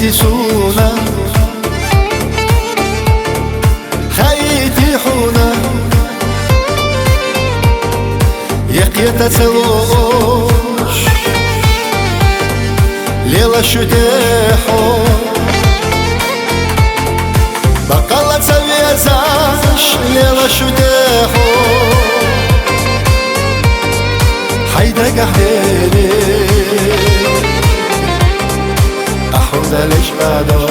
حقيتي سونا خيتي حونا يقيت تسوش ليلة شديحو بقلت سويزاش ليلة شديحو حيدا قحديني أحودا ليش قادو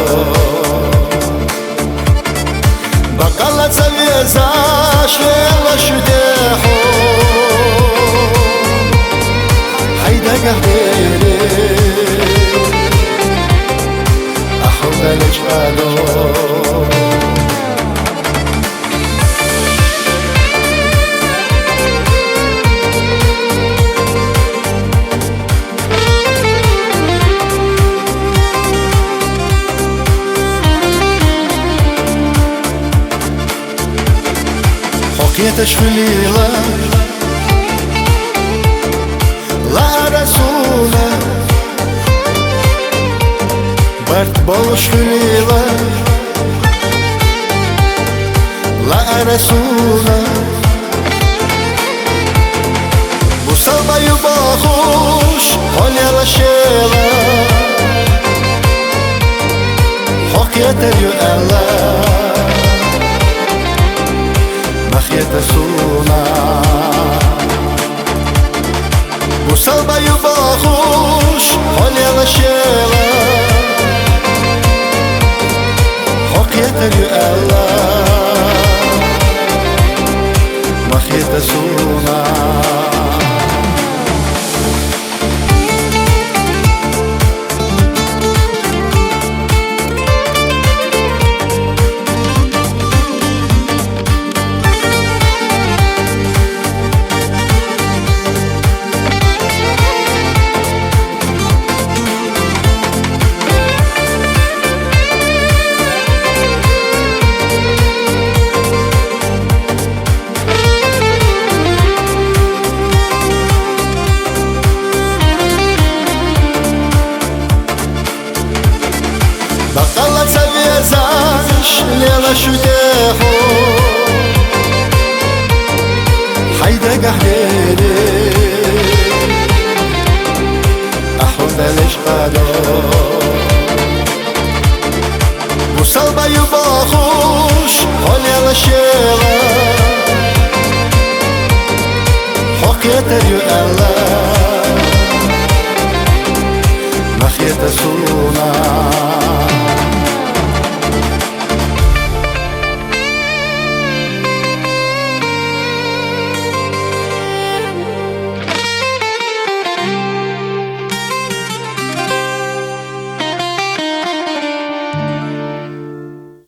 بقلت سويزاش ليلة شديحو حيدا قحديني أحودا ليش قادو حكيتش في ليلة لا رسولة برد بولش في ليلة لا رسولة بصلبة يباخوش قولي رشيلة حكيت يؤلا مخيت سونا بصلبة يباخوش حولي رشيلة حكيت يؤلا مخيت سونا بقلت سويزاش ليلة شديحو حيدا قحديني أحودا ليش قادو وصلبة يباخوش قولي رشيلة حكيت يؤلا مخيت سونا